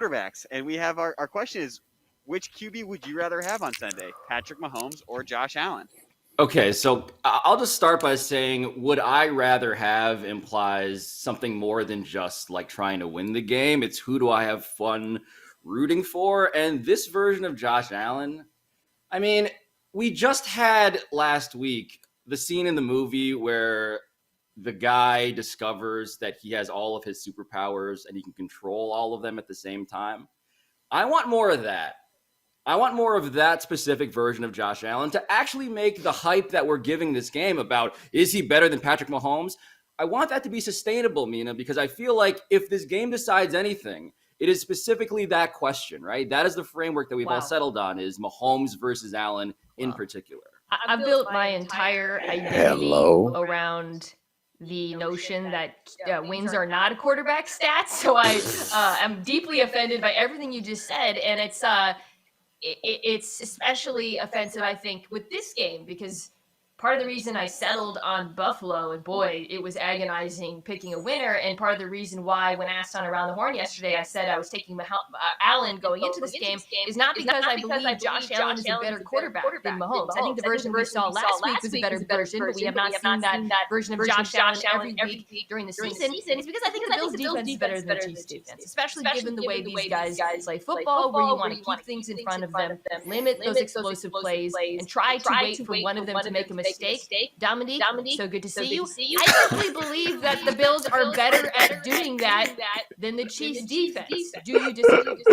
quarterbacks. And we have our question is, which QB would you rather have on Sunday, Patrick Mahomes or Josh Allen? Okay, so I'll just start by saying would I rather have implies something more than just like trying to win the game. It's who do I have fun rooting for? And this version of Josh Allen, I mean, we just had last week the scene in the movie where the guy discovers that he has all of his superpowers and he can control all of them at the same time. I want more of that. I want more of that specific version of Josh Allen to actually make the hype that we're giving this game about, is he better than Patrick Mahomes? I want that to be sustainable, Mina, because I feel like if this game decides anything, it is specifically that question, right? That is the framework that we've all settled on, is Mahomes versus Allen in particular. I built my entire identity around the notion that wins are not a quarterback stat. So I am deeply offended by everything you just said. And it's especially offensive, I think, with this game, because part of the reason I settled on Buffalo, and boy, it was agonizing picking a winner, and part of the reason why, when asked on Around the Horn yesterday, I said I was taking Allen going into this game is not because I believe Josh Allen is a better quarterback than Mahomes. I think the version we saw last week was a better version, but we have not seen that version of Josh Allen every week during the season. It's because I think the Bills' defense is better than the Chiefs' defense, especially given the way these guys play football, where you want to keep things in front of them, limit those explosive plays, and try to wait for one of them to make a mistake. Domonique, so good to see you. I simply believe that the Bills are better at doing that than the Chiefs' defense. Do you disagree?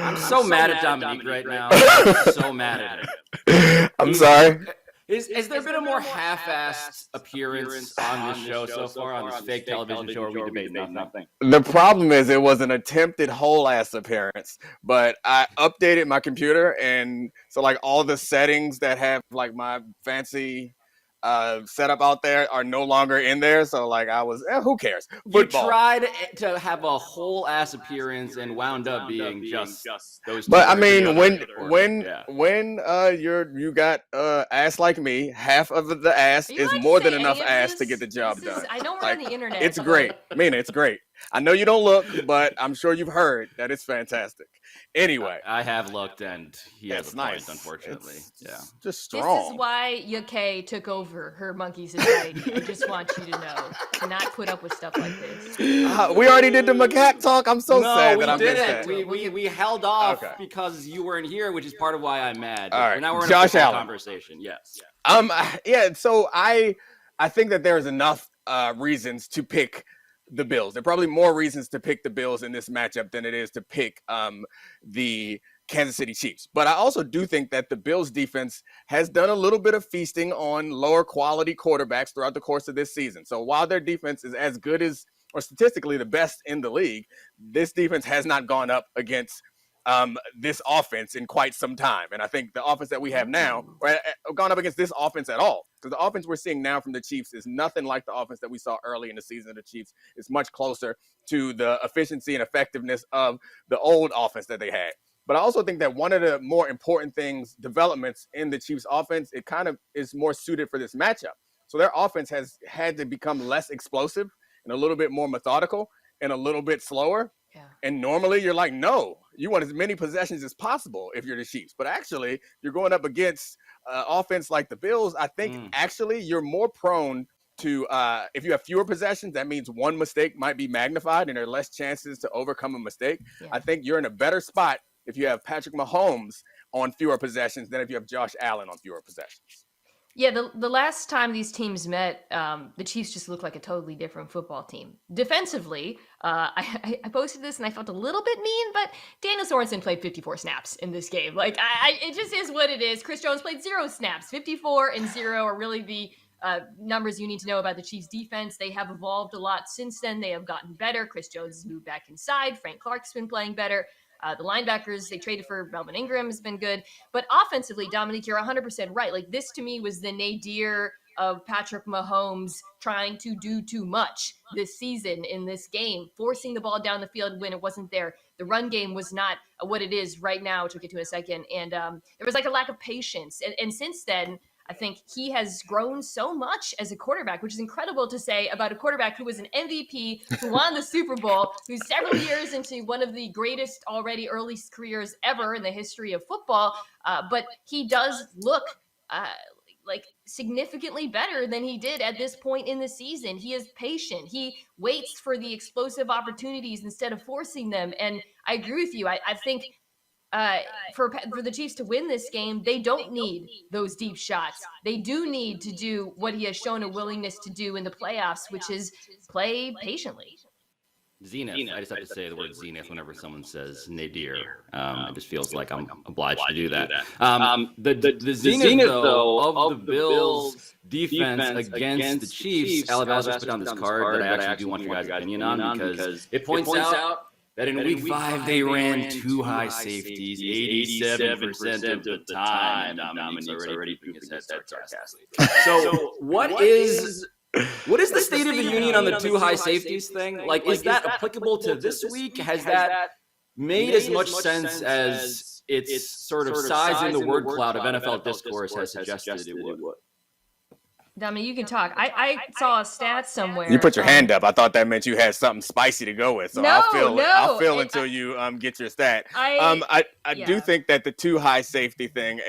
I'm so mad at Domonique right now. I'm so mad at him. I'm sorry. Has there been a more half-assed appearance on this show so far, on this fake television show where we debate nothing? The problem is it was an attempted whole-ass appearance, but I updated my computer, and so like all the settings that have like my fancy setup out there are no longer in there. So like I was, who cares? Football. You tried to have a whole ass appearance and wound up being just those two. But I mean, when you got ass like me, half of the ass is more than enough ass to get the job done. I know we're on the internet. It's great. Mina, it's great. I know you don't look, but I'm sure you've heard that it's fantastic. Anyway, I have looked, and he has a point, nice. Unfortunately. It's just strong. This is why Yakay took over her monkey society. I just want you to know, to not put up with stuff like this. We already did the macaque talk. I'm so sad that I missed that. We held off because you weren't here, which is part of why I'm mad. All right, now we're in Josh a Allen conversation. Yes. So I think that there's enough reasons to pick the Bills. There are probably more reasons to pick the Bills in this matchup than it is to pick the Kansas City Chiefs. But I also do think that the Bills defense has done a little bit of feasting on lower quality quarterbacks throughout the course of this season. So while their defense is as good as, or statistically the best in the league, this defense has not gone up against this offense in quite some time. And I think the offense that we have now, or gone up against this offense at all, because the offense we're seeing now from the Chiefs is nothing like the offense that we saw early in the season of the Chiefs. It's much closer to the efficiency and effectiveness of the old offense that they had. But I also think that one of the more important developments in the Chiefs offense, it kind of is more suited for this matchup. So their offense has had to become less explosive and a little bit more methodical and a little bit slower. Yeah. And normally you're like, no, you want as many possessions as possible if you're the Chiefs. But actually, you're going up against offense like the Bills. I think actually you're more prone to, if you have fewer possessions, that means one mistake might be magnified and there are less chances to overcome a mistake. Yeah. I think you're in a better spot if you have Patrick Mahomes on fewer possessions than if you have Josh Allen on fewer possessions. Yeah, the last time these teams met, the Chiefs just looked like a totally different football team. Defensively, I posted this and I felt a little bit mean, but Daniel Sorensen played 54 snaps in this game. Like, it just is what it is. Chris Jones played 0 snaps. 54 and 0 are really the numbers you need to know about the Chiefs defense. They have evolved a lot since then. They have gotten better. Chris Jones has moved back inside. Frank Clark's been playing better. The linebackers, they traded for Melvin Ingram, has been good. But offensively, Domonique, you're 100% right. Like, this to me was the nadir of Patrick Mahomes trying to do too much this season in this game, forcing the ball down the field when it wasn't there. The run game was not what it is right now, which we'll get to in a second. And there was like a lack of patience. And since then, I think he has grown so much as a quarterback, which is incredible to say about a quarterback who was an MVP, who won the Super Bowl, who's several years into one of the greatest already early careers ever in the history of football. But he does look like significantly better than he did at this point in the season. He is patient. He waits for the explosive opportunities instead of forcing them. And I agree with you. I think for the Chiefs to win this game, they don't need those deep shots. They do need to do what he has shown a willingness to do in the playoffs, which is play patiently. Zenith. I just have to say the word zenith whenever someone says nadir. It just feels like I'm obliged to do that. The zenith, though, of the Bills' defense against the Chiefs, Alabama put down this card that I actually do want your guys' opinion on because it points out that in week 5 they ran 2 high safeties 87% of the time. Domonique's already pooping his head sarcastically. So what is the state of the union on the 2 high safeties thing? Like, is that applicable to this week? Has that made as much sense as its sort of size in the word cloud of NFL discourse has suggested it would? Dominique, you can talk. I saw a stat somewhere. You put your hand up. I thought that meant you had something spicy to go with. So I'll feel until you get your stat. I do think that the 2 high safety thing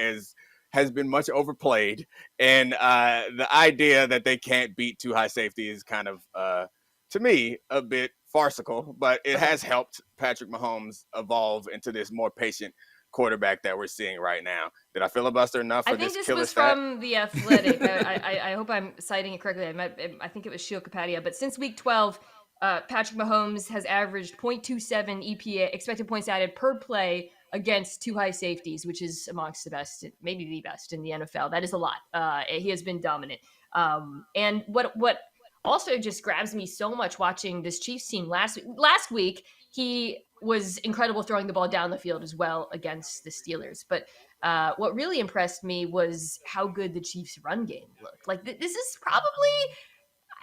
has been much overplayed, and the idea that they can't beat 2 high safety is kind of to me a bit farcical, but it has helped Patrick Mahomes evolve into this more patient quarterback that we're seeing right now. Did I filibuster enough for this killer stat? I think this was from The Athletic. I hope I'm citing it correctly. I think it was Shil Kapadia. But since week 12, Patrick Mahomes has averaged 0.27 EPA, expected points added per play against 2 high safeties, which is amongst the best, maybe the best in the NFL. That is a lot. He has been dominant. And what also just grabs me so much watching this Chiefs team last week, he was incredible throwing the ball down the field as well against the Steelers. But what really impressed me was how good the Chiefs' run game looked. Like, this is probably,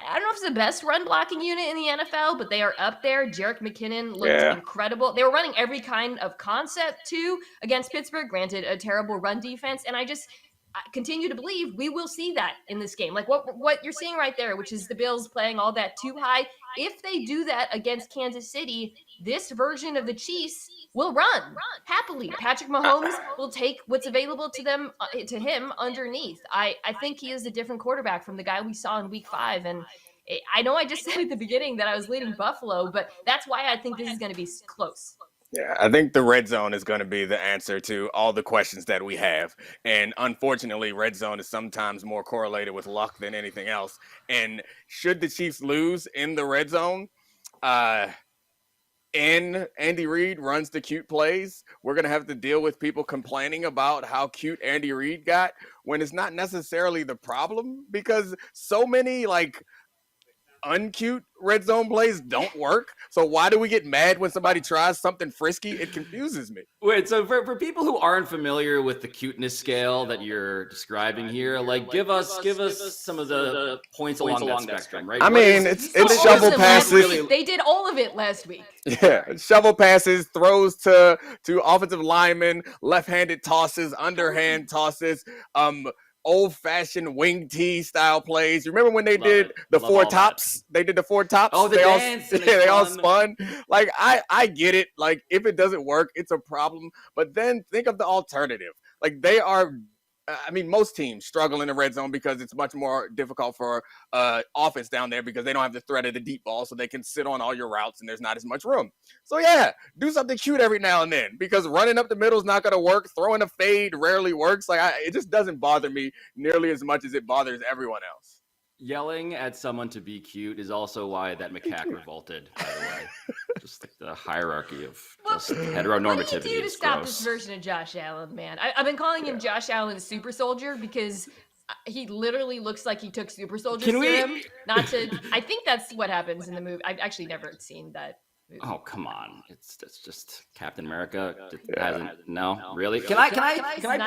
I don't know if it's the best run blocking unit in the NFL, but they are up there. Jerick McKinnon looked incredible. They were running every kind of concept, too, against Pittsburgh. Granted, a terrible run defense. And I continue to believe we will see that in this game. Like what you're seeing right there, which is the Bills playing all that too high. If they do that against Kansas City, this version of the Chiefs will run happily. Patrick Mahomes will take what's available to him underneath. I think he is a different quarterback from the guy we saw in week 5. And I know I just said at the beginning that I was leading Buffalo, but that's why I think this is going to be close. Yeah, I think the red zone is going to be the answer to all the questions that we have. And unfortunately, red zone is sometimes more correlated with luck than anything else. And should the Chiefs lose in the red zone, and Andy Reid runs the cute plays, we're going to have to deal with people complaining about how cute Andy Reid got when it's not necessarily the problem, because so many uncute red zone plays don't work. So why do we get mad when somebody tries something frisky? It confuses me. Wait, so for people who aren't familiar with the cuteness scale that you're describing here, give us some of the points along that spectrum, right? I mean, it's shovel passes. They did all of it last week. Yeah, shovel passes, throws to offensive linemen, left-handed tosses, underhand tosses, old-fashioned wing tee style plays. You remember when they did the 4 tops? They did the 4 tops. Oh, the dance. They all spun. I get it. If it doesn't work, it's a problem. But then think of the alternative. They are. Most teams struggle in the red zone because it's much more difficult for offense down there because they don't have the threat of the deep ball, so they can sit on all your routes and there's not as much room. So yeah, do something cute every now and then, because running up the middle is not going to work. Throwing a fade rarely works. It just doesn't bother me nearly as much as it bothers everyone else. Yelling at someone to be cute is also why that macaque revolted, by the way. Just the hierarchy of just heteronormativity. What do you do to stop this version of Josh Allen, man? I've been calling him Josh Allen the Super Soldier because he literally looks like he took Super Soldier serum. I think that's what happens in the movie. I've actually never seen that Oh, come on! It's just Captain America hasn't. No, really. Can I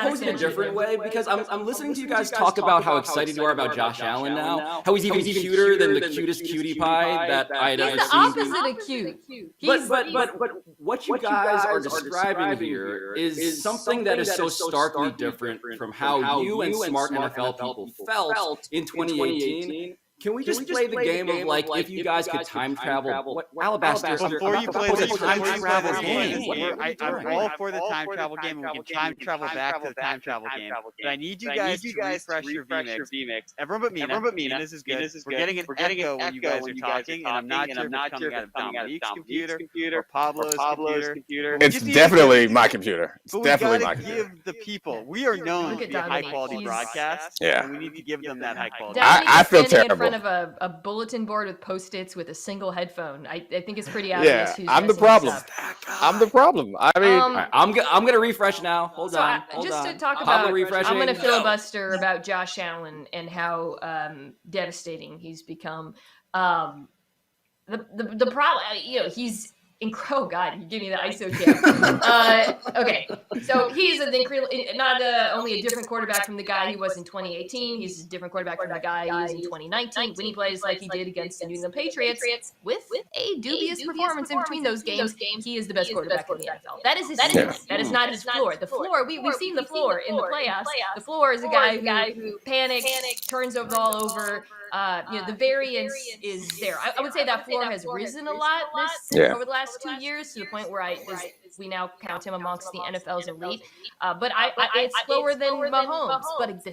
pose it a different way? Because I'm listening to you guys talk about how excited you are about Josh Allen now. How he's even cuter than the cutest cutie pie that I'd He's ever the seen. opposite of cute. But what you guys are describing here is something that is so starkly different from how you and smart NFL people felt in 2018. Can we just play the game of like if you guys could time travel? What Alabaster? Before you play the time travel game, What are I'm all for the time travel game. We can time travel back to the time travel game. But I need you guys to refresh your VMix. Everyone but Mina. This is good. We're getting an echo when you guys are talking, and I'm not sure if it's coming out of Domonique's computer or Pablo's computer. It's definitely my computer. It's definitely my computer. Give the people. We are known to be a high-quality broadcast. Yeah. And we need to give them that high quality. I feel standing terrible. in front of a bulletin board with Post-its with a single headphone. I think it's pretty obvious who's I'm the messing problem. this up. I'm the problem. I mean, All right, I'm gonna refresh now. Hold on. To talk Pablo about, refreshing. I'm going to filibuster about Josh Allen and how devastating he's become. The problem, he's oh God, you give me the ISO cam. Okay, so he's not only a different quarterback from the guy he was in 2018. He's a different quarterback from the guy he was in 2019 when he plays like he did against the New England Patriots with a dubious performance in between those games. He is the best quarterback in the NFL. That is his ceiling. That is not his floor. The floor, we've seen the floor in the playoffs. The floor is a guy who panics, turns the ball over. The variance is there. I would say that floor has risen a lot over the last 2 years to the point where we now count him amongst the NFL's elite. But it's lower than Mahomes. But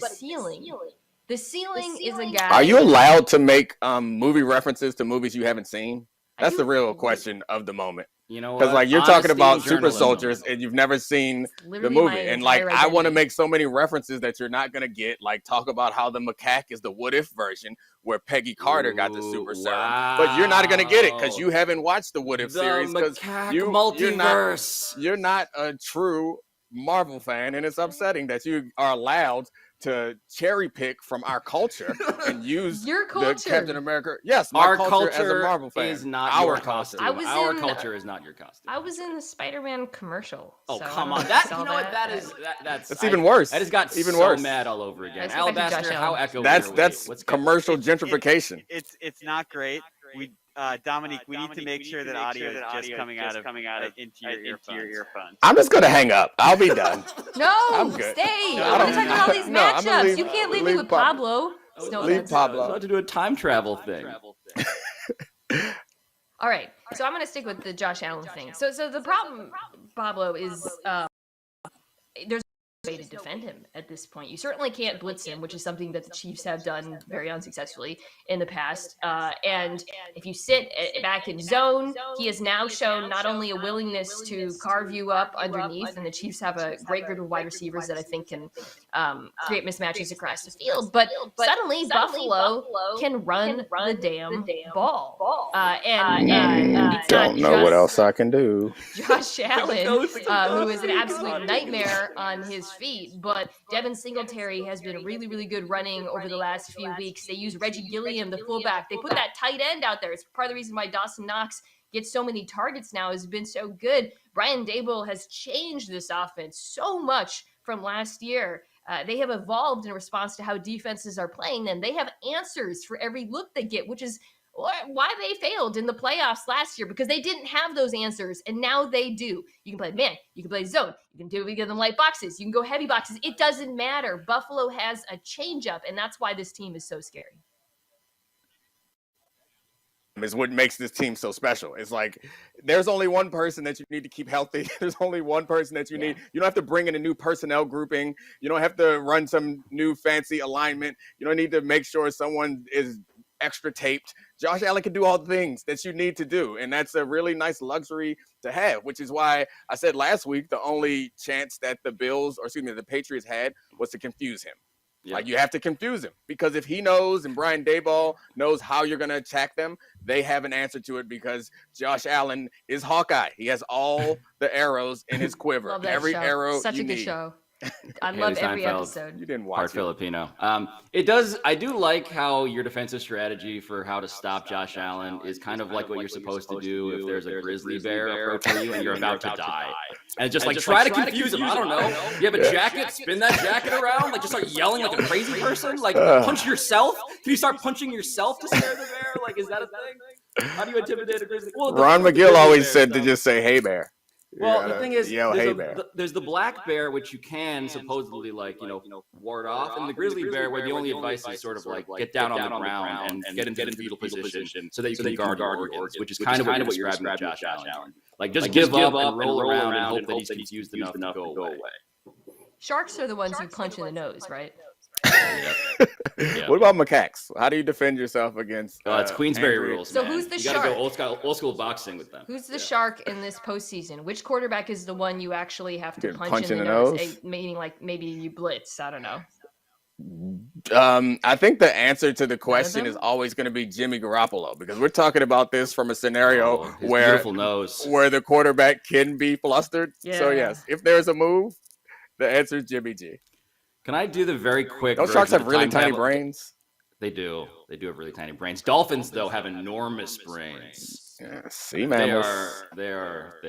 the ceiling is a guy. Are you allowed to make movie references to movies you haven't seen? That's the real question of the moment. You know, because like you're talking about super journalism. soldiers and you've never seen the movie, and like I want to make so many references that you're not gonna get. Like talk about how the macaque is the what if version where Peggy Carter got the super serum, but you're not gonna get it because you haven't watched the what if series because you're not a true Marvel fan, and it's upsetting that you are allowed to cherry pick from our culture and use your culture. The Captain America. Yes, our culture as a Marvel fan is not our your costume. Our culture is not your costume. I was in the Spider-Man commercial. Oh so come on! That's even worse. That has got even so worse. Mad all over again. Alabaster, how echoey. That's commercial gentrification. It's not great. Domonique, we need to make sure that audio is just coming out into your earphones. I'm just gonna hang up. I'll be done. No, I'm good. stay. I want to talk about all these matchups. You can't leave me with Pablo. Leave Pablo. I'm about to do a time travel thing. All right, so I'm gonna stick with the Josh Allen thing. So the problem, Pablo, is there's no way to defend him at this point. You certainly can't blitz him, which is something that the Chiefs have done very unsuccessfully in the past. And if you sit back in zone, he has now shown not only a willingness to carve you up underneath, and the Chiefs have a great group of wide receivers that I think can create mismatches across the field, but suddenly Buffalo can run the damn ball. I don't know what else I can do. Josh Allen, who is an absolute nightmare on his feet, but Devin Singletary has been really, really good running over the last few weeks. They use Reggie Gilliam, the fullback. They put that tight end out there. It's part of the reason why Dawson Knox gets so many targets now, has been so good. Brian Daboll has changed this offense so much from last year. They have evolved in response to how defenses are playing them. They have answers for every look they get, which is why they failed in the playoffs last year, because they didn't have those answers, and now they do. You can play man, you can play zone, you can give them light boxes, you can go heavy boxes. It doesn't matter. Buffalo has a changeup, and that's why this team is so scary. Is what makes this team so special. It's like there's only one person that you need to keep healthy. There's only one person that you need. You don't have to bring in a new personnel grouping. You don't have to run some new fancy alignment. You don't need to make sure someone is extra taped. Josh Allen can do all the things that you need to do, and that's a really nice luxury to have, which is why I said last week the only chance that the Patriots had was to confuse him. Yeah. Like you have to confuse him, because if he knows and Brian Daboll knows how you're going to attack them, they have an answer to it, because Josh Allen is Hawkeye. He has all the arrows in his quiver. Love that Every show. arrow Such you a good need. show. I love every Seinfeld. episode. You didn't watch Part Filipino. It does. I do like how your defensive strategy for how to stop Josh Allen is kind of like what you're supposed to do if there's a grizzly bear approaching you and you're about to die. And it's just like try to confuse him. I don't know. You have a jacket, spin that jacket around, like just start yelling like a crazy person, like punch yourself. Can you start punching yourself to scare the bear? Like, is that a thing? How do you intimidate a grizzly? Well, Ron McGill always said to just say, "Hey, bear." Well, the thing is, bear. there's the black bear, which you can supposedly ward off, and the grizzly bear, where the only advice is sort of like get down on the ground and get into the fetal position so that you can guard your organs, which is kind of what you're describing with Josh Allen. Like just give up and roll around and hope that he's confused enough to go away. Sharks are the ones who punch in the nose, right? Yeah. What about macaques? How do you defend yourself against? It's Queensberry rules. So man. who's the you shark? You gotta go old school boxing with them. Who's the shark in this postseason? Which quarterback is the one you actually have to punch in the nose? Meaning, like maybe you blitz. I don't know. I think the answer to the question is always going to be Jimmy Garoppolo, because we're talking about this from a scenario where the quarterback can be flustered. Yeah. So yes, if there's a move, the answer is Jimmy G. Can I do the very quick? Those sharks have really tiny brains. They do. They do have really tiny brains. Dolphins, though, have enormous brains. Yeah, sea mammals. They are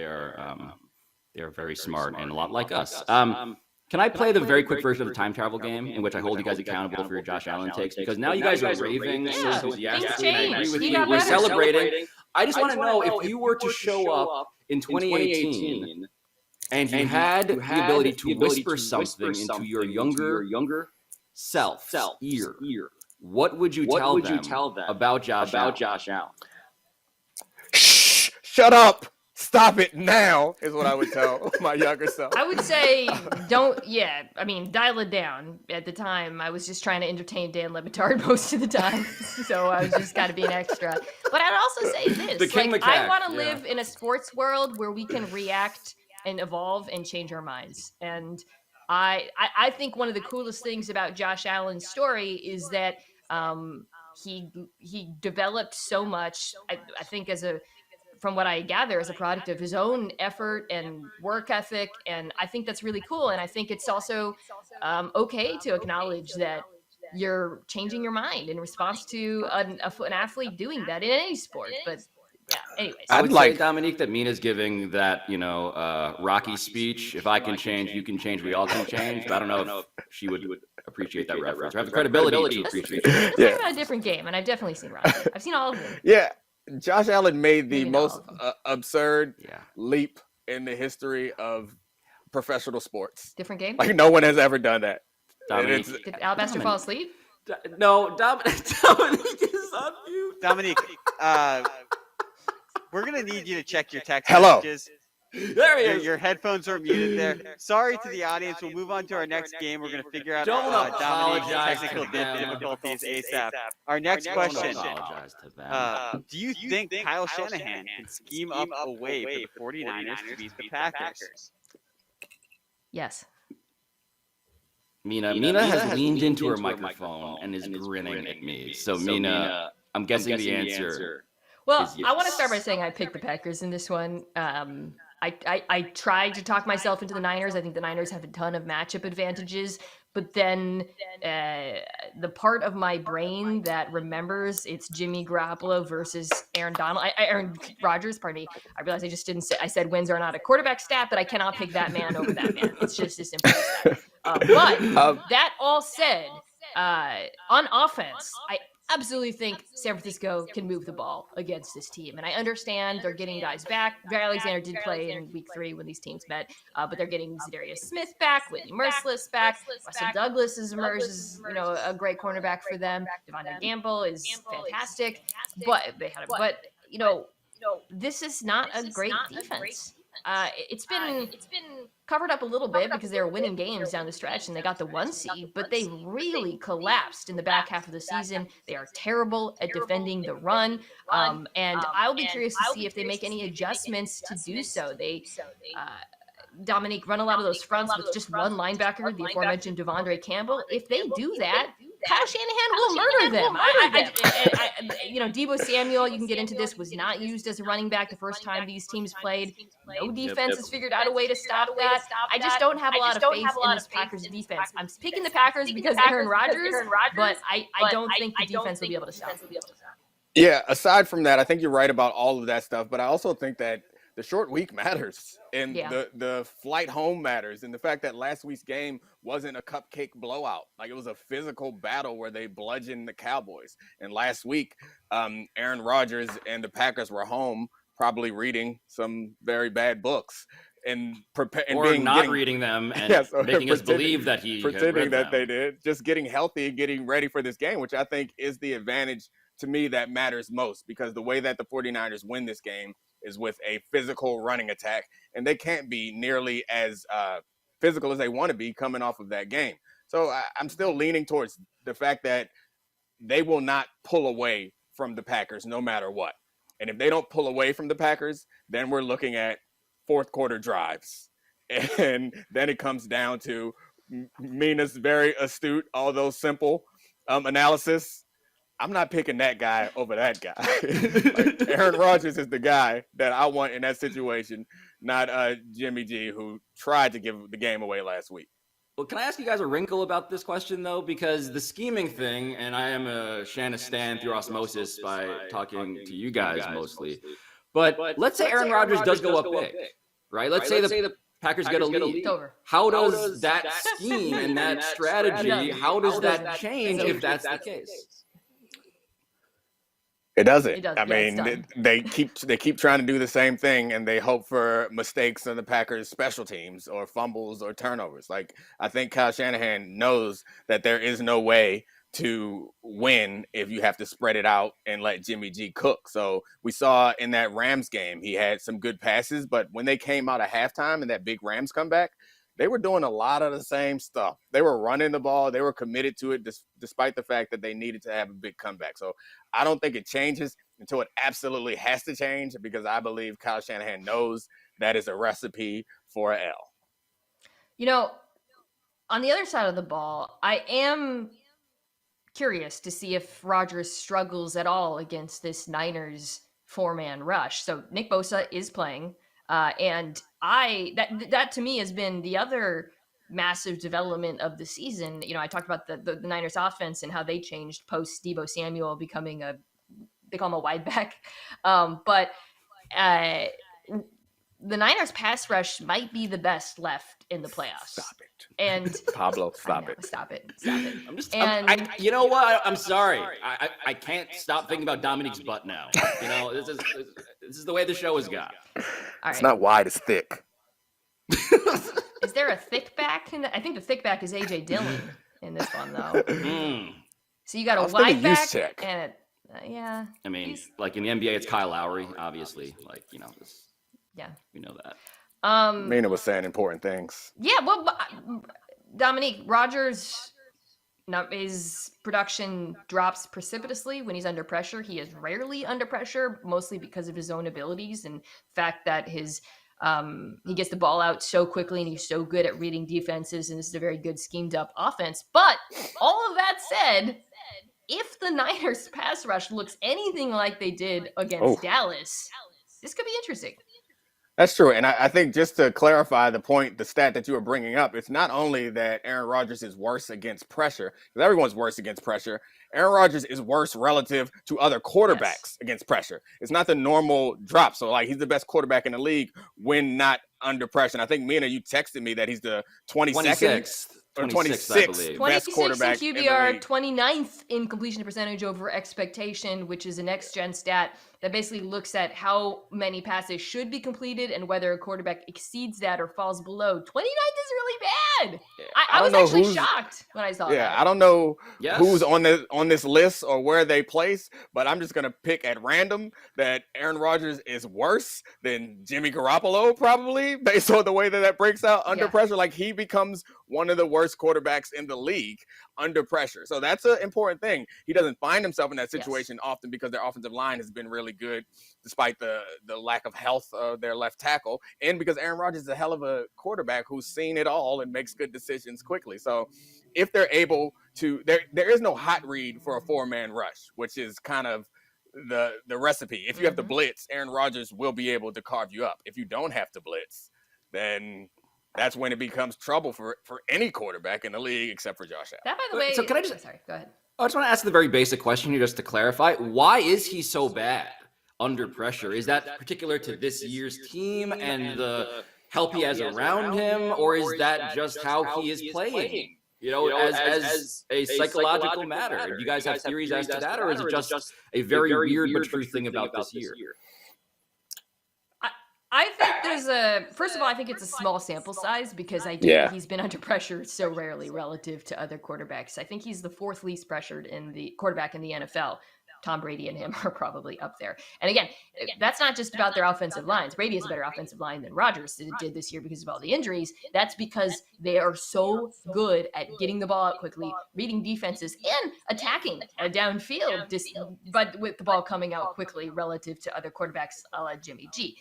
very smart and a lot like us. Can I play the very quick version of the time travel game in which I hold you guys accountable for your Josh Allen takes? Because now you guys are raving so enthusiastically, and I agree with you. We're celebrating. I just want to know if you were to show up in 2018 and you had the ability to whisper something into your younger self's ear. What would you tell them about Josh Allen? Shh! Shut up! Stop it now is what I would tell my younger self. I would say dial it down. At the time, I was just trying to entertain Dan Le Batard most of the time, so I was just got to be an extra. But I'd also say this: the King Macaque, I want to live in a sports world where we can react and evolve and change our minds. And I think one of the coolest things about Josh Allen's story is that he developed so much. I think from what I gather, as a product of his own effort and work ethic. And I think that's really cool. And I think it's also okay to acknowledge that you're changing your mind in response to an athlete doing that in any sport. But yeah, anyways. I would say, Domonique, that Mina's giving that, Rocky speech. If I can change, you can change, we all can change. But I don't know if she would appreciate that reference or have the credibility to appreciate it. Let's talk about a different game. And I've definitely seen Rocky. I've seen all of them. Yeah. Josh Allen made the most absurd leap in the histoy of professional sports. Different game? Like, no one has ever done that. Did Alabaster fall asleep? No, Domonique is on mute. Domonique, we're going to need you to check your text Hello. messages. There he is. Your headphones are muted there. Sorry to the audience. We'll move on to our next game. We're going to figure out Dominique's technical difficulties ASAP. Our next question. Do you think Kyle Shanahan can scheme up a way for the 49ers to beat the Packers? Yes. Mina has leaned into her microphone and is grinning at me. So Mina, I'm guessing the answer. Well, I want to start by saying I picked the Packers in this one. I tried to talk myself into the Niners. I think the Niners have a ton of matchup advantages. But then the part of my brain that remembers it's Jimmy Garoppolo versus Aaron Rodgers, pardon me. I realized I just didn't say, I said wins are not a quarterback stat, but I cannot pick that man over that man. It's just as simple as that. But that all said, on offense, I absolutely think San Francisco can move the ball against this team. And I understand they're getting guys back. Gary Alexander did play in week 3 when these teams met, but they're getting Zadarius Smith back, Whitney Merciless back. Russell Douglas has emerged as, a great cornerback for them. Devontae Gamble is fantastic, but this is not a great defense. It's been covered up a little bit because they were winning games down the stretch and they got the 1 seed, but they really collapsed in the back half of the season. They are terrible at defending the run, and I'll be curious to see if they make any adjustments to do so. They Domonique run a lot of those fronts with just one linebacker, the aforementioned Devondre Campbell. If they do that, Kyle Shanahan will murder them. Deebo Samuel, you can get into this, was not used as a running back the first time these teams played. No defense has figured out a way to stop that. I just don't have a lot of faith in this Packers defense. I'm picking the Packers because Aaron Rodgers, but I don't think the defense will be able to stop them. Yeah, aside from that, I think you're right about all of that stuff, but I also think that the short week matters, and the flight home matters, and the fact that last week's game wasn't a cupcake blowout. Like, it was a physical battle where they bludgeoned the Cowboys. And last week, Aaron Rodgers and the Packers were home, probably reading some very bad books and reading them and making us believe that he pretending that they did, just getting healthy, getting ready for this game, which I think is the advantage to me that matters most, because the way that the 49ers win this game is with a physical running attack, and they can't be nearly as physical as they want to be coming off of that game. So I'm still leaning towards the fact that they will not pull away from the Packers no matter what. And if they don't pull away from the Packers, then we're looking at fourth quarter drives. And then it comes down to Mina's very astute, although simple analysis. I'm not picking that guy over that guy. Like, Aaron Rodgers is the guy that I want in that situation, not Jimmy G, who tried to give the game away last week. Well, can I ask you guys a wrinkle about this question, though? Because the scheming thing, and I am a Shanna stan through osmosis by talking to you guys mostly, but let's say Aaron Rodgers does go up big, right? Let's say the Packers get a lead. How does that scheme and that strategy, how does that change if that's the case? It doesn't. I mean, they keep trying to do the same thing, and they hope for mistakes on the Packers' special teams or fumbles or turnovers. Like, I think Kyle Shanahan knows that there is no way to win if you have to spread it out and let Jimmy G cook. So we saw in that Rams game, he had some good passes, but when they came out of halftime and that big Rams comeback, they were doing a lot of the same stuff. They were running the ball. They were committed to it despite the fact that they needed to have a big comeback. So I don't think it changes until it absolutely has to change, because I believe Kyle Shanahan knows that is a recipe for an L. You know, on the other side of the ball, I am curious to see if Rodgers struggles at all against this Niners four-man rush. So Nick Bosa is playing. And that to me has been the other massive development of the season. You know, I talked about the Niners offense and how they changed post Deebo Samuel becoming they call him a wide back. But the Niners pass rush might be the best left in the playoffs. Stop it. And Pablo, stop it. Stop it. You know what? I'm sorry. I can't stop thinking about Domonique's butt now. You know, this is the way the show has got. All it's right. not wide, it's thick. Is there a thick back? I think the thick back is AJ Dillon in this one, though. So you got a wide back check. and yeah. I mean, like in the NBA, it's Kyle Lowry, obviously. Like, you know, we know that. Mina was saying important things. Yeah, well, Domonique, Rodgers, his production drops precipitously when he's under pressure. He is rarely under pressure, mostly because of his own abilities and fact that he gets the ball out so quickly and he's so good at reading defenses, and this is a very good schemed up offense. But all of that said, if the Niners pass rush looks anything like they did against Dallas, this could be interesting. That's true. And I think, just to clarify the stat that you were bringing up, it's not only that Aaron Rodgers is worse against pressure, because everyone's worse against pressure. Aaron Rodgers is worse relative to other quarterbacks against pressure. It's not the normal drop. So, like, he's the best quarterback in the league when not under pressure. And I think, Mina, you texted me that he's the 26th or 26th best quarterback in QBR, in the league. 29th in completion percentage over expectation, which is a next-gen stat that basically looks at how many passes should be completed and whether a quarterback exceeds that or falls below. 29th is really bad. I was actually shocked when I saw that. Yeah, I don't know who's on this list or where they place, but I'm just going to pick at random that Aaron Rodgers is worse than Jimmy Garoppolo, probably, based on the way that breaks out under pressure. Like, he becomes one of the worst quarterbacks in the league under pressure. So that's an important thing. He doesn't find himself in that situation often because their offensive line has been really good despite the lack of health of their left tackle, and because Aaron Rodgers is a hell of a quarterback who's seen it all and makes good decisions quickly. So if they're able to, there is no hot read for a 4-man rush, which is kind of the recipe. If you have to blitz, Aaron Rodgers will be able to carve you up. If you don't have to blitz, then that's when it becomes trouble for any quarterback in the league except for Josh Allen. That, by the way, so can I just sorry, go ahead. I just want to ask the very basic question here just to clarify. Why is he so bad under pressure? Is that particular to this year's team and the help he has around him, or is that just how he is playing? As a psychological matter. Do you guys have theories as to that, or is it just a very weird but true thing about this year? I think first of all, I think it's a small sample size because he's been under pressure so rarely relative to other quarterbacks. I think he's the 4th least pressured quarterback in the NFL. Tom Brady and him are probably up there. And again, that's not just about their offensive lines. Brady has a better offensive line than Rodgers did this year because of all the injuries. That's because they are so good at getting the ball out quickly, reading defenses, and attacking downfield, but with the ball coming out quickly relative to other quarterbacks a la Jimmy G.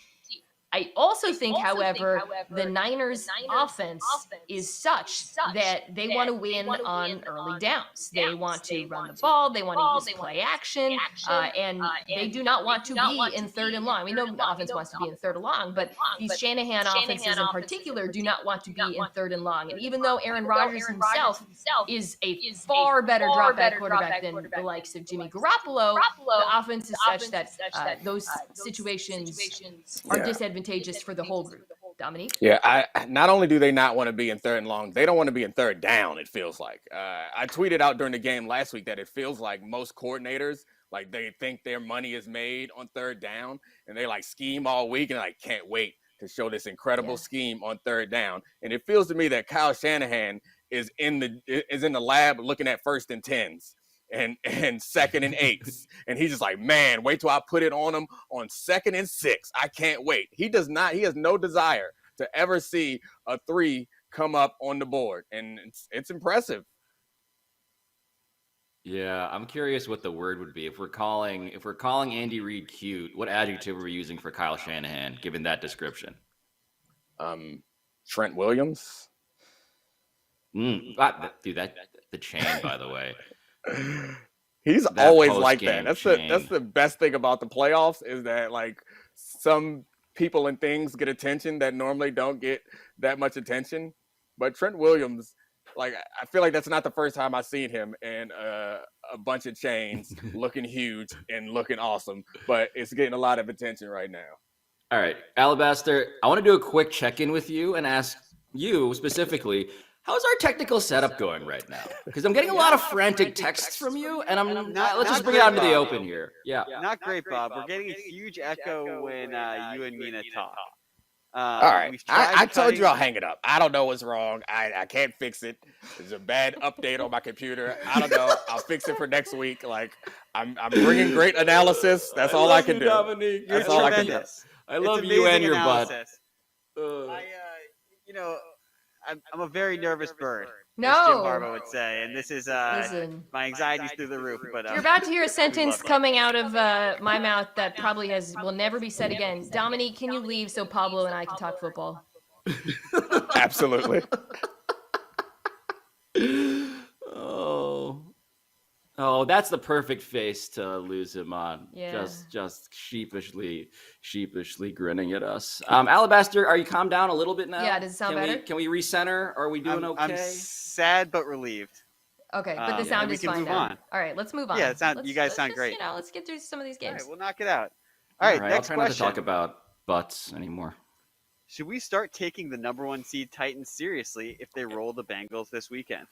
I also think, however, the Niners' offense is such that they want to win on early downs. They want to run the ball. They want to use play action. And they do not want to be in 3rd and long. We know the offense wants to be in 3rd and long, but these Shanahan offenses in particular do not want to be in 3rd and long. And even though Aaron Rodgers himself is a far better drop-back quarterback than the likes of Jimmy Garoppolo, the offense is such that those situations are disadvantageous for the whole group. Domonique? Yeah, not only do they not want to be in 3rd and long, they don't want to be in 3rd down, it feels like. I tweeted out during the game last week that it feels like most coordinators, like they think their money is made on 3rd down, and they like scheme all week and like can't wait to show this incredible scheme on 3rd down. And it feels to me that Kyle Shanahan is in the lab looking at 1st and 10s. And 2nd and 8s. And he's just like, man, wait till I put it on him on 2nd and 6. I can't wait. He has no desire to ever see a 3 come up on the board. And it's impressive. Yeah, I'm curious what the word would be. If we're calling Andy Reid cute, what adjective are we using for Kyle Shanahan, given that description? Trent Williams. Dude, the chain, by the way. He's always like that. That's the best thing about the playoffs is that like some people and things get attention that normally don't get that much attention. But Trent Williams, like I feel like that's not the first time I've seen him in a bunch of chains looking huge and looking awesome, but it's getting a lot of attention right now. All right, Alabaster, I want to do a quick check-in with you and ask you specifically, how's our technical setup going right now? Because I'm getting a lot of frantic texts from you, and let's just bring it out into the open here. Yeah. Not great, Bob. We're getting a huge echo when you and Mina talk. All right. I told you I'll hang it up. I don't know what's wrong. I can't fix it. There's a bad update on my computer. I don't know. I'll fix it for next week. Like I'm bringing great analysis. That's all I can do. Domonique. That's all I can do. I love you and your butt. I'm a very nervous bird. No. As Jim Harbaugh would say, and this is my anxiety's through the roof. But you're about to hear a sentence coming out of my mouth that probably will never be said again. Dominique, can you leave so Pablo and I can talk football? Absolutely. Oh, that's the perfect face to lose him on. Yeah. Just sheepishly grinning at us. Alabaster, are you calmed down a little bit now? Yeah, does it sound better? Can we recenter? Are we doing okay? I'm sad but relieved. Okay, but the sound is fine now. All right, let's move on. Yeah, you guys sound great. Let's get through some of these games. All right, we'll knock it out. All right, next I'll try question. not to talk about butts anymore. Should we start taking the number 1 seed Titans seriously if they roll the Bengals this weekend?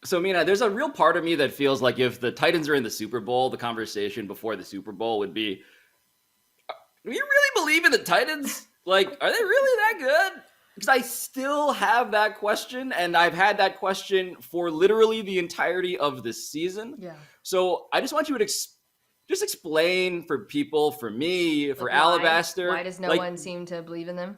So, Mina, there's a real part of me that feels like if the Titans are in the Super Bowl, the conversation before the Super Bowl would be, do you really believe in the Titans? Like, are they really that good? Because I still have that question, and I've had that question for literally the entirety of this season. Yeah. So I just want you to just explain for people, for me, for Alabaster. Why does no one seem to believe in them?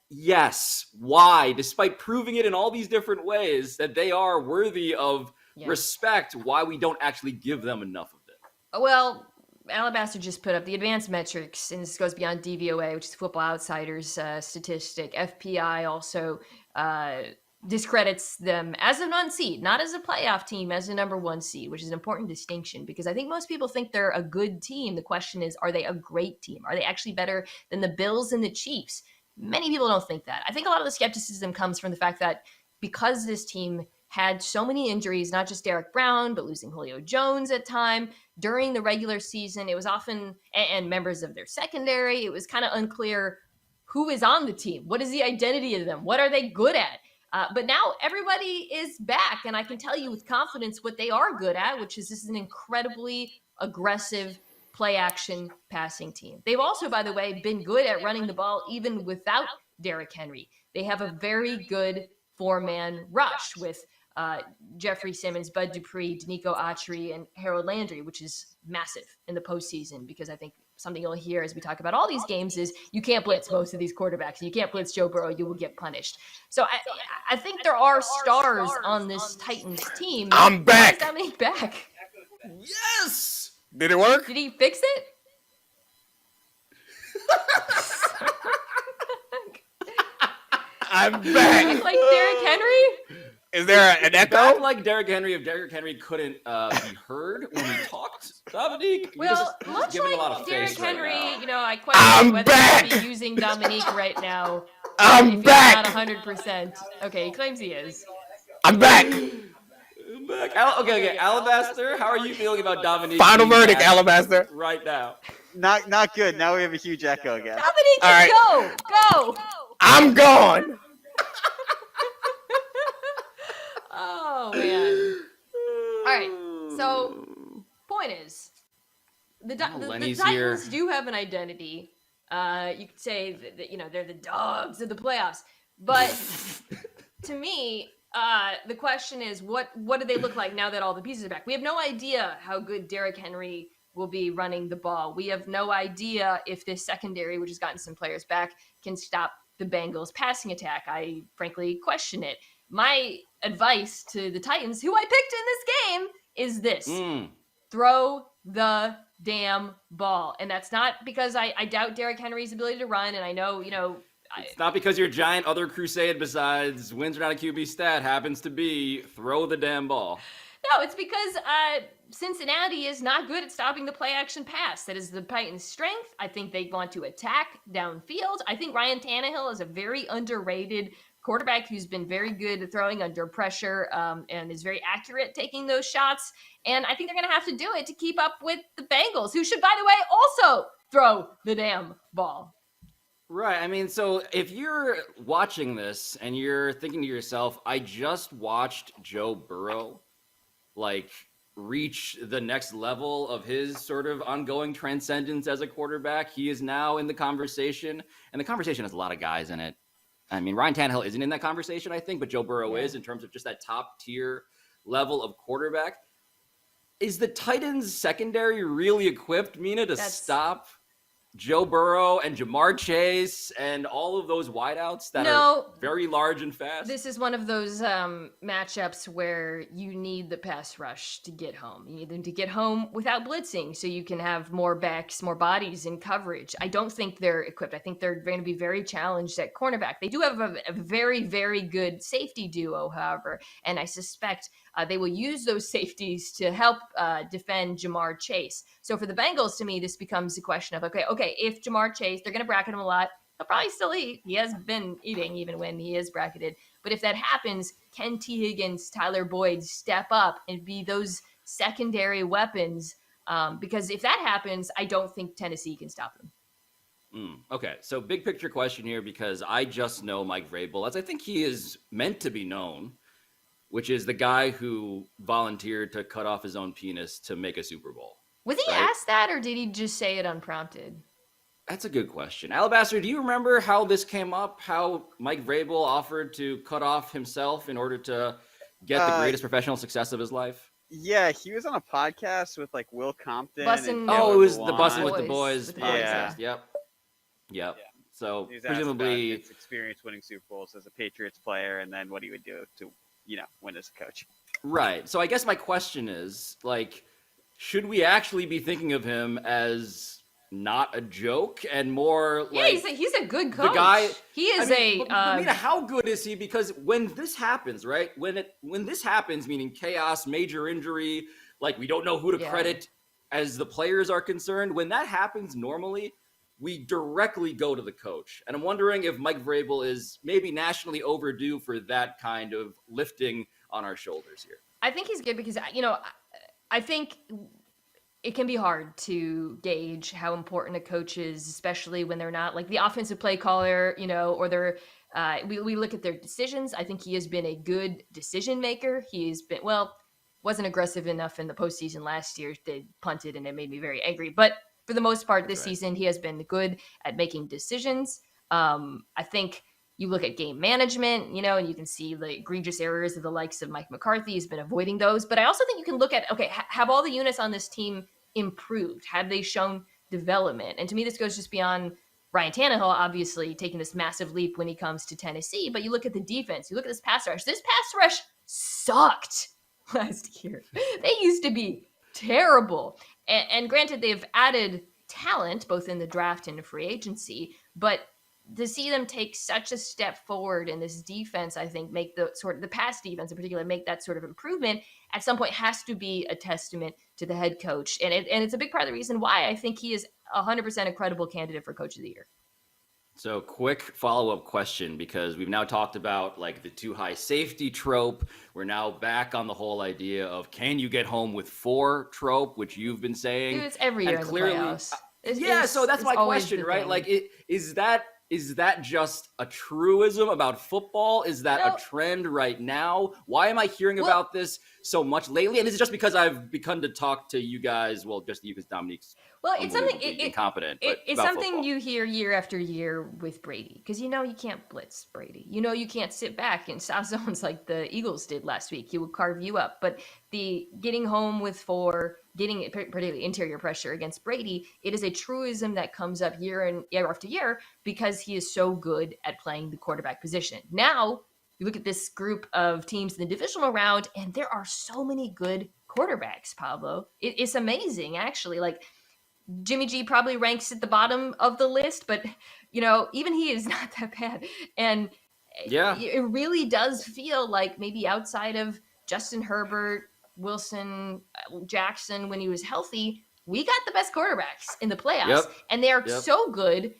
Yes. Why? Despite proving it in all these different ways that they are worthy of respect, why we don't actually give them enough of it? Well, Alabaster just put up the advanced metrics, and this goes beyond DVOA, which is Football Outsiders statistic. FPI also discredits them as an unseed, not as a playoff team, as a number 1 seed, which is an important distinction because I think most people think they're a good team. The question is, are they a great team? Are they actually better than the Bills and the Chiefs? Many people don't think that. I think a lot of the skepticism comes from the fact that because this team had so many injuries, not just Derek Brown, but losing Julio Jones at time during the regular season, it was often, and members of their secondary, it was kind of unclear who is on the team. What is the identity of them? What are they good at? But now everybody is back, and I can tell you with confidence what they are good at, which is this is an incredibly aggressive play-action passing team. They've also, by the way, been good at running the ball even without Derrick Henry. They have a very good 4-man rush with Jeffrey Simmons, Bud Dupree, Danico Autry, and Harold Landry, which is massive in the postseason because I think something you'll hear as we talk about all these games is you can't blitz most of these quarterbacks. You can't blitz Joe Burrow. You will get punished. So I think there are stars on this Titans team. I'm back. Why is Domonique back? Yes! Did it work? Did he fix it? I'm back. Back like Derrick Henry? Is there an echo? Back like Derrick Henry, if Derrick Henry couldn't be heard when he talked, Dominique. Well, you're much giving a lot like of Derrick face Henry, right now. I question I'm whether back. he'd be using Dominique right now. I'm if back. He's not 100%. Okay, he claims he is. I'm back. I'm back. Okay. Alabaster, how are you feeling about Dominique? Final being verdict, back Alabaster. right now? Not good. Now we have a huge echo again. Dominique, All right. go! I'm gone. Oh, man. All right, so point is, the Lenny's Titans here. do have an identity. You could say that they're the dogs of the playoffs, but to me, the question is, what do they look like now that all the pieces are back? We have no idea how good Derrick Henry will be running the ball. We have no idea if this secondary, which has gotten some players back, can stop the Bengals' passing attack. I frankly question it. My advice to the Titans, who I picked in this game, is this. Throw the damn ball. And that's not because I doubt Derrick Henry's ability to run, and I know, It's not because your giant other crusade besides wins are not a QB stat happens to be throw the damn ball. No, it's because Cincinnati is not good at stopping the play-action pass. That is the Titans' strength. I think they want to attack downfield. I think Ryan Tannehill is a very underrated quarterback who's been very good at throwing under pressure and is very accurate taking those shots. And I think they're going to have to do it to keep up with the Bengals, who should, by the way, also throw the damn ball. Right. I mean, so if you're watching this and you're thinking to yourself, I just watched Joe Burrow, reach the next level of his sort of ongoing transcendence as a quarterback. He is now in the conversation, and the conversation has a lot of guys in it. I mean, Ryan Tannehill isn't in that conversation, I think, but Joe Burrow is in terms of just that top tier level of quarterback. Is the Titans secondary really equipped, Mina, to stop Joe Burrow and Jamar Chase and all of those wideouts that are very large and fast? This is one of those matchups where you need the pass rush to get home. You need them to get home without blitzing so you can have more backs, more bodies in coverage. I don't think they're equipped. I think they're going to be very challenged at cornerback. They do have a very, very good safety duo, however, and I suspect they will use those safeties to help defend Jamar Chase. So for the Bengals, to me, this becomes a question of, okay, if Jamar Chase, they're going to bracket him a lot. He'll probably still eat. He has been eating even when he is bracketed. But if that happens, can T. Higgins, Tyler Boyd step up and be those secondary weapons? Because if that happens, I don't think Tennessee can stop them. Okay, so big picture question here, because I just know Mike Vrabel, as I think he is meant to be known, which is the guy who volunteered to cut off his own penis to make a Super Bowl. Was he asked that, or did he just say it unprompted? That's a good question. Alabaster, do you remember how this came up, how Mike Vrabel offered to cut off himself in order to get the greatest professional success of his life? Yeah, he was on a podcast with Will Compton. Bussin' it was the Bussin' with the Boys with the podcast. boys, Yep. So He's asked about presumably, his experience winning Super Bowls as a Patriots player, and then what he would do to, win as a coach. right. So I guess my question is, like, should we actually be thinking of him as not a joke and more Yeah, like he's a good coach. the guy? He is but Mina, how good is he? Because when this happens, right? When this happens, meaning chaos, major injury, like we don't know who to credit as the players are concerned. When that happens, normally we directly go to the coach. And I'm wondering if Mike Vrabel is maybe nationally overdue for that kind of lifting on our shoulders here. I think he's good because, I think it can be hard to gauge how important a coach is, especially when they're not like the offensive play caller, or they're, we look at their decisions. I think he has been a good decision maker. He's been, wasn't aggressive enough in the postseason last year. They punted and it made me very angry. But for the most part, this season, he has been good at making decisions. I think you look at game management, and you can see the egregious errors of the likes of Mike McCarthy. He's been avoiding those. But I also think you can look at, have all the units on this team improved? Have they shown development? And to me, this goes just beyond Ryan Tannehill, obviously taking this massive leap when he comes to Tennessee. But you look at the defense, you look at this pass rush. This pass rush sucked last year. They used to be terrible. And granted, they've added talent both in the draft and the free agency, but to see them take such a step forward in this defense, I think make the pass defense in particular, make that sort of improvement at some point has to be a testament to the head coach. And it's a big part of the reason why I think he is 100% a credible candidate for coach of the year. So quick follow-up question, because we've now talked about like the too high safety trope. We're now back on the whole idea of can you get home with 4 trope, which you've been saying. Dude, it's every year in the playoffs. So that's my question, right? Thing. Like, is that just a truism about football? Is that a trend right now? Why am I hearing about this so much lately? And is it just because I've begun to talk to you guys? Well, just you, because Dominique's it's something incompetent. It's something football you hear year after year with Brady, because you can't blitz Brady. You can't sit back in soft zones like the Eagles did last week. He would carve you up. But the getting home with 4, getting particularly interior pressure against Brady, it is a truism that comes up year after year because he is so good at playing the quarterback position. Now, you look at this group of teams in the divisional round, and there are so many good quarterbacks, Pablo. It's amazing, actually. Like, Jimmy G probably ranks at the bottom of the list, but, even he is not that bad. And it really does feel like maybe outside of Justin Herbert, Wilson, Jackson, when he was healthy, we got the best quarterbacks in the playoffs, and they are so good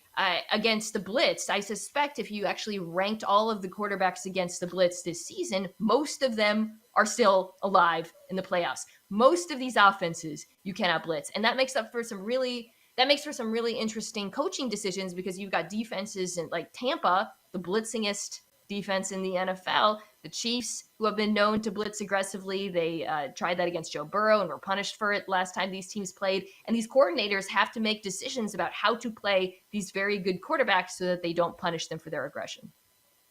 against the blitz. I suspect if you actually ranked all of the quarterbacks against the blitz this season, most of them are still alive in the playoffs. Most of these offenses you cannot blitz, and that makes for some really interesting coaching decisions, because you've got defenses in like Tampa, the blitzingest defense in the NFL, the Chiefs, who have been known to blitz aggressively. They tried that against Joe Burrow and were punished for it last time these teams played. And these coordinators have to make decisions about how to play these very good quarterbacks so that they don't punish them for their aggression.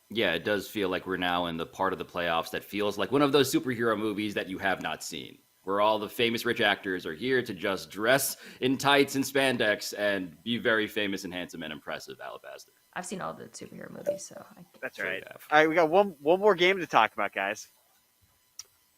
Yeah, it does feel like we're now in the part of the playoffs that feels like one of those superhero movies that you have not seen, where all the famous rich actors are here to just dress in tights and spandex and be very famous and handsome and impressive. Alabaster. I've seen all the superhero movies, so that's right. All right, we got one more game to talk about, guys.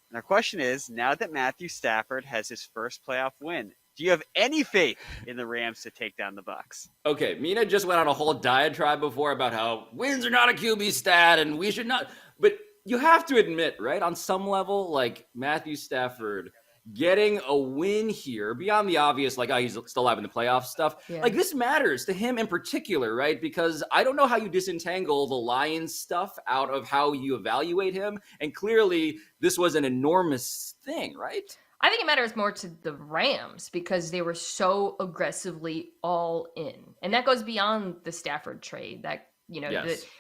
And our question is, now that Matthew Stafford has his first playoff win, do you have any faith in the Rams to take down the Bucs? Okay, Mina just went on a whole diatribe before about how wins are not a QB stat and we should not. But you have to admit, right, on some level, like Matthew Stafford getting a win here, beyond the obvious, like, he's still alive in the playoff stuff. Yeah. Like, this matters to him in particular, right? Because I don't know how you disentangle the Lions stuff out of how you evaluate him. And clearly, this was an enormous thing, right? I think it matters more to the Rams because they were so aggressively all in. And that goes beyond the Stafford trade. That,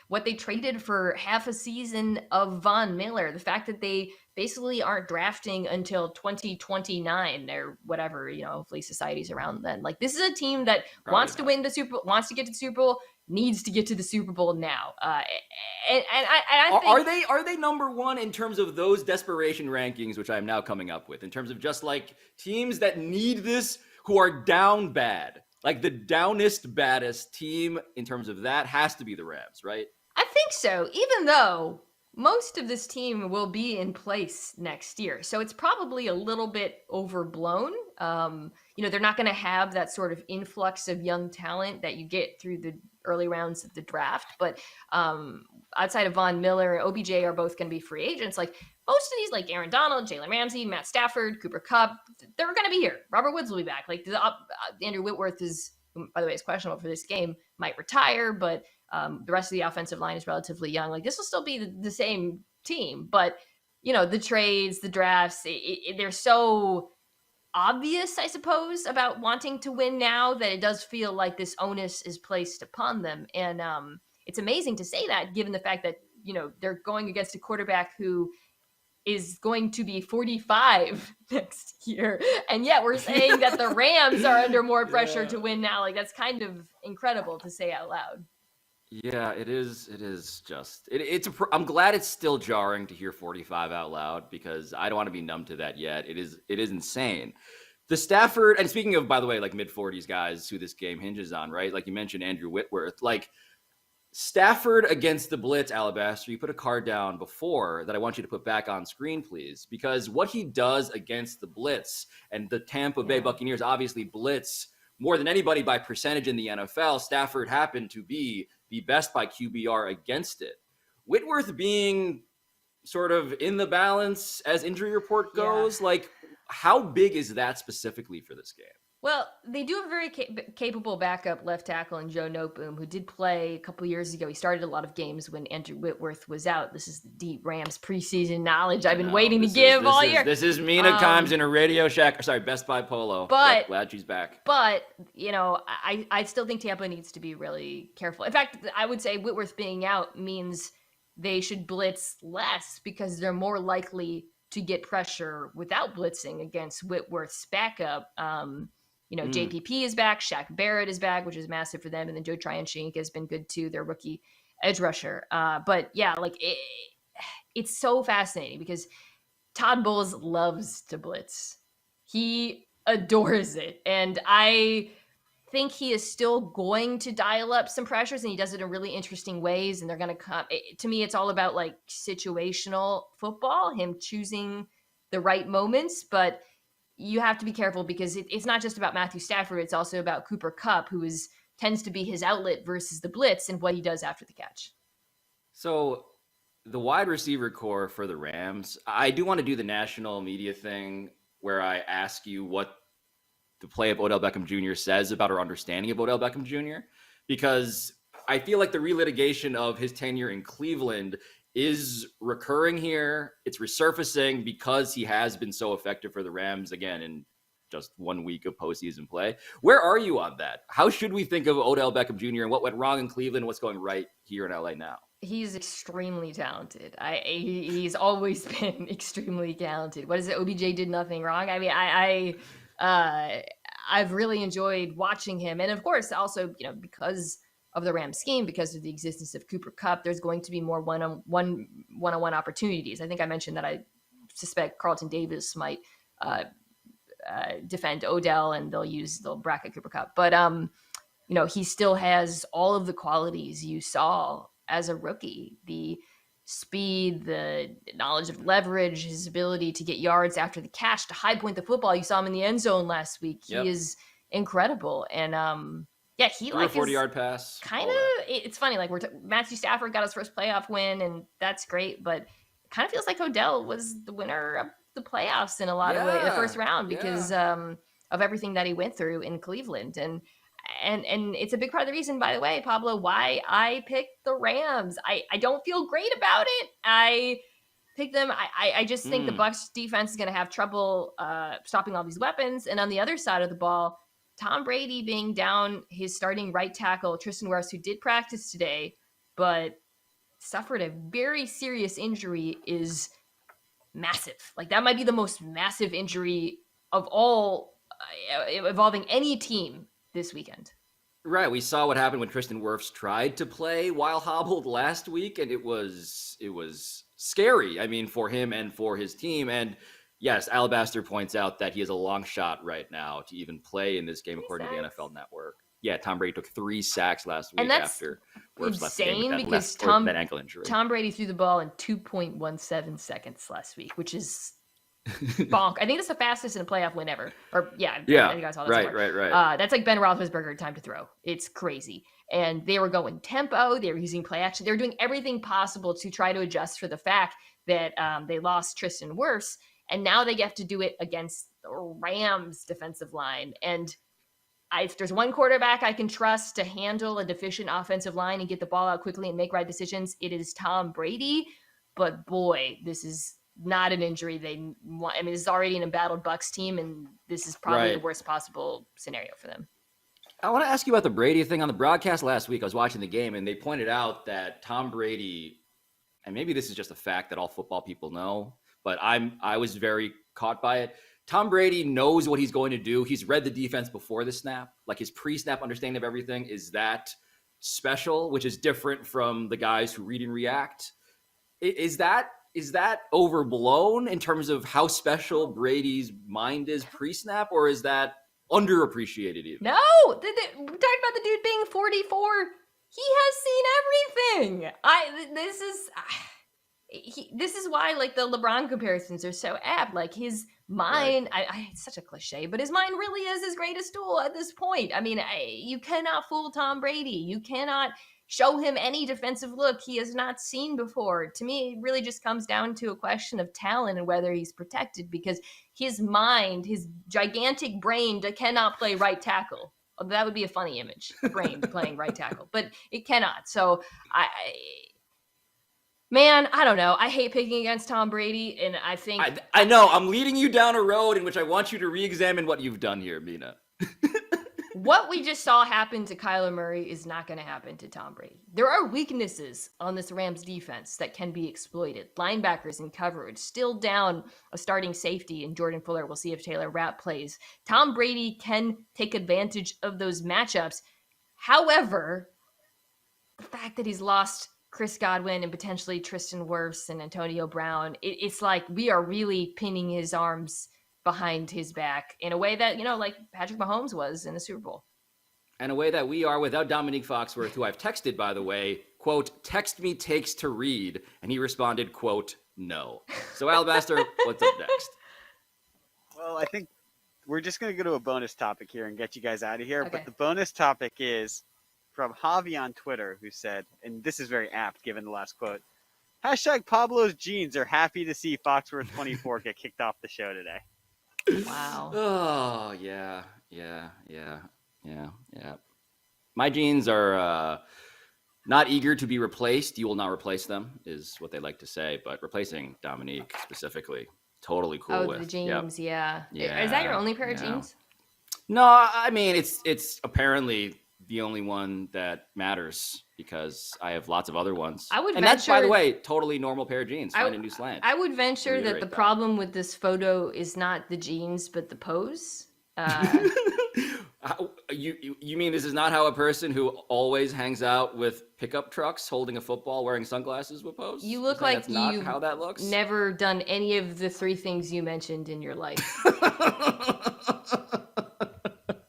what they traded for half a season of Von Miller, the fact that they basically aren't drafting until 2029 or whatever, hopefully society's around then. Like, this is a team that wants to win the Super Bowl, wants to get to the Super Bowl, needs to get to the Super Bowl now. And I think, are they number one in terms of those desperation rankings, which I'm now coming up with, in terms of just like teams that need this, who are down bad? Like the downest, baddest team in terms of that has to be the Rams, right? I think so, even though most of this team will be in place next year. So it's probably a little bit overblown. They're not going to have that sort of influx of young talent that you get through the early rounds of the draft. But outside of Von Miller, OBJ are both going to be free agents. Like most of these, like Aaron Donald, Jalen Ramsey, Matt Stafford, Cooper Kupp, they're going to be here. Robert Woods will be back. Like Andrew Whitworth is, by the way, is questionable for this game, might retire, but the rest of the offensive line is relatively young. Like this will still be the same team, but the trades, the drafts, they're so obvious, I suppose, about wanting to win now that it does feel like this onus is placed upon them. And it's amazing to say that given the fact that, they're going against a quarterback who is going to be 45 next year. And yet we're saying that the Rams are under more pressure to win now. Like that's kind of incredible to say out loud. Yeah, it is. It is just. I'm glad it's still jarring to hear 45 out loud because I don't want to be numb to that yet. It is insane. The Stafford, and speaking of, by the way, like mid 40s guys who this game hinges on, right? Like you mentioned, Andrew Whitworth, like Stafford against the blitz, Alabaster. You put a card down before that. I want you to put back on screen, please, because what he does against the blitz and the Tampa Bay Buccaneers obviously blitz more than anybody by percentage in the NFL. Stafford happened to be the best by QBR against it. Whitworth being sort of in the balance as injury report goes, like how big is that specifically for this game? Well, they do have a very capable backup left tackle in Joe Noteboom, who did play a couple years ago. He started a lot of games when Andrew Whitworth was out. This is the deep Rams preseason knowledge I've been waiting to give all year. This is Mina Kimes in a Radio Shack. Sorry, Best Buy Polo. But glad she's back. But, I still think Tampa needs to be really careful. In fact, I would say Whitworth being out means they should blitz less because they're more likely to get pressure without blitzing against Whitworth's backup. JPP is back. Shaq Barrett is back, which is massive for them. And then Joe Tryon-Shink has been good too, their rookie edge rusher. But yeah, like it's so fascinating because Todd Bowles loves to blitz. He adores it. And I think he is still going to dial up some pressures, and he does it in really interesting ways. And they're going to come. To me, it's all about like situational football, him choosing the right moments. But you have to be careful because it's not just about Matthew Stafford. It's also about Cooper Kupp, who tends to be his outlet versus the blitz and what he does after the catch. So the wide receiver core for the Rams, I do want to do the national media thing where I ask you what the play of Odell Beckham Jr. says about our understanding of Odell Beckham Jr., because I feel like the relitigation of his tenure in Cleveland is recurring here. It's resurfacing because he has been so effective for the Rams again in just 1 week of postseason play. Where are you on that? How should we think of Odell Beckham Jr. and what went wrong in Cleveland? What's going right here in LA now? He's extremely talented. He's always been extremely talented. What is it? OBJ did nothing wrong. I mean, I've really enjoyed watching him. And of course, also, because of the Rams scheme, because of the existence of Cooper Kupp, there's going to be more one-on-one opportunities. I think I mentioned that I suspect Carlton Davis might defend Odell, and they'll bracket Cooper Kupp. But he still has all of the qualities you saw as a rookie: the speed, the knowledge of leverage, his ability to get yards after the catch, to high point the football. You saw him in the end zone last week. He is incredible, and he like a 40-yard pass. Kind of, it's funny. Like Matthew Stafford got his first playoff win, and that's great. But it kind of feels like Odell was the winner of the playoffs in a lot of ways, the first round, because of everything that he went through in Cleveland. And it's a big part of the reason, by the way, Pablo, why I picked the Rams. I don't feel great about it. I picked them. I just think the Bucs defense is going to have trouble stopping all these weapons. And on the other side of the ball, Tom Brady being down his starting right tackle, Tristan Wirfs, who did practice today, but suffered a very serious injury, is massive. Like that might be the most massive injury of all involving any team this weekend. Right. We saw what happened when Tristan Wirfs tried to play while hobbled last week, and it was scary. I mean, for him and for his team. And yes, Alabaster points out that he is a long shot right now to even play in this game, according to the NFL Network. Yeah, Tom Brady took 3 sacks last week after Wirfs left the game with that ankle injury. Tom Brady threw the ball in 2.17 seconds last week, which is bonk. I think that's the fastest in a playoff win ever. Or I think I saw that somewhere. Right. That's like Ben Roethlisberger time to throw. It's crazy. And they were going tempo. They were using play action. They were doing everything possible to try to adjust for the fact that they lost Tristan Wirfs. And now they have to do it against the Rams defensive line. And if there's one quarterback I can trust to handle a deficient offensive line and get the ball out quickly and make right decisions, it is Tom Brady. But boy, this is not an injury they want. I mean, this is already an embattled Bucs team, and this is probably the worst possible scenario for them. I want to ask you about the Brady thing. On the broadcast last week, I was watching the game, and they pointed out that Tom Brady, and maybe this is just a fact that all football people know, but I was very caught by it. Tom Brady knows what he's going to do. He's read the defense before the snap. Like, his pre-snap understanding of everything is that special, which is different from the guys who read and react. Is that overblown in terms of how special Brady's mind is pre-snap, or is that underappreciated even? No, we're talking about the dude being 44. He has seen everything. This is why, like, the LeBron comparisons are so apt. Like, his mind, it's such a cliche, but his mind really is his greatest tool at this point. I mean, you cannot fool Tom Brady. You cannot show him any defensive look he has not seen before. To me, it really just comes down to a question of talent and whether he's protected, because his mind, his gigantic brain, cannot play right tackle. That would be a funny image, brain playing right tackle, but it cannot. So Man, I don't know. I hate picking against Tom Brady, and I think... I know. I'm leading you down a road in which I want you to re-examine what you've done here, Mina. What we just saw happen to Kyler Murray is not going to happen to Tom Brady. There are weaknesses on this Rams defense that can be exploited. Linebackers in coverage, still down a starting safety in Jordan Fuller. We'll see if Taylor Rapp plays. Tom Brady can take advantage of those matchups. However, the fact that he's lost Chris Godwin and potentially Tristan Wirfs and Antonio Brown, it's like we are really pinning his arms behind his back in a way that, like Patrick Mahomes was in the Super Bowl. And a way that we are without Domonique Foxworth, who I've texted, by the way, quote, text me takes to read. And he responded, quote, no. So Alabaster, what's up next? Well, I think we're just going to go to a bonus topic here and get you guys out of here. Okay. But the bonus topic is from Javi on Twitter, who said, and this is very apt given the last quote, hashtag Pablo's jeans are happy to see Foxworth 24 get kicked off the show today. Wow. Oh, yeah. My jeans are not eager to be replaced. You will not replace them, is what they like to say. But replacing Domonique specifically, totally cool with. Oh, the jeans, yeah. Is that your only pair of jeans? No, I mean, it's apparently the only one that matters because I have lots of other ones. That's, by the way, totally normal pair of jeans. Find a new slant. I would venture that the problem with this photo is not the jeans, but the pose. You mean this is not how a person who always hangs out with pickup trucks holding a football wearing sunglasses would pose? You look like that's not how that looks? Never done any of the 3 things you mentioned in your life.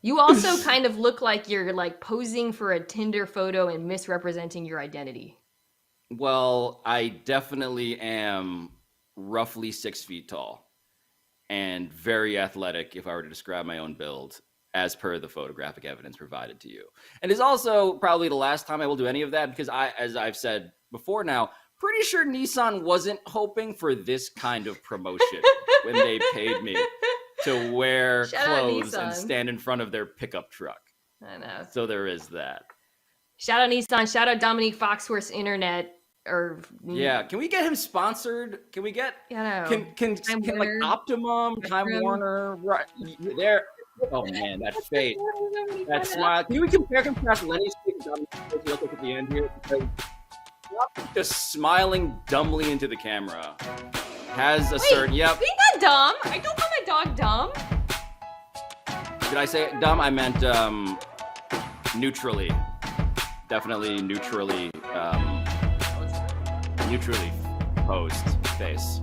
You also kind of look like you're like posing for a Tinder photo and misrepresenting your identity. Well, I definitely am roughly 6 feet tall and very athletic if I were to describe my own build as per the photographic evidence provided to you. And it's also probably the last time I will do any of that because as I've said before now, pretty sure Nissan wasn't hoping for this kind of promotion when they paid me to wear clothes and stand in front of their pickup truck. I know. So there is that. Shout out Nissan. Shout out Domonique Foxworth's internet. Yeah, can we get him sponsored? Can we get? Can like Optimum, Time Warner, right there? Oh man, that face, that smile. Can we compare contrast Lenny's face and Dominique's face at the end here? Because just smiling dumbly into the camera has a certain. Yep. He's not dumb. I don't call my dog dumb. Did I say dumb? I meant neutrally. Definitely neutrally posed face.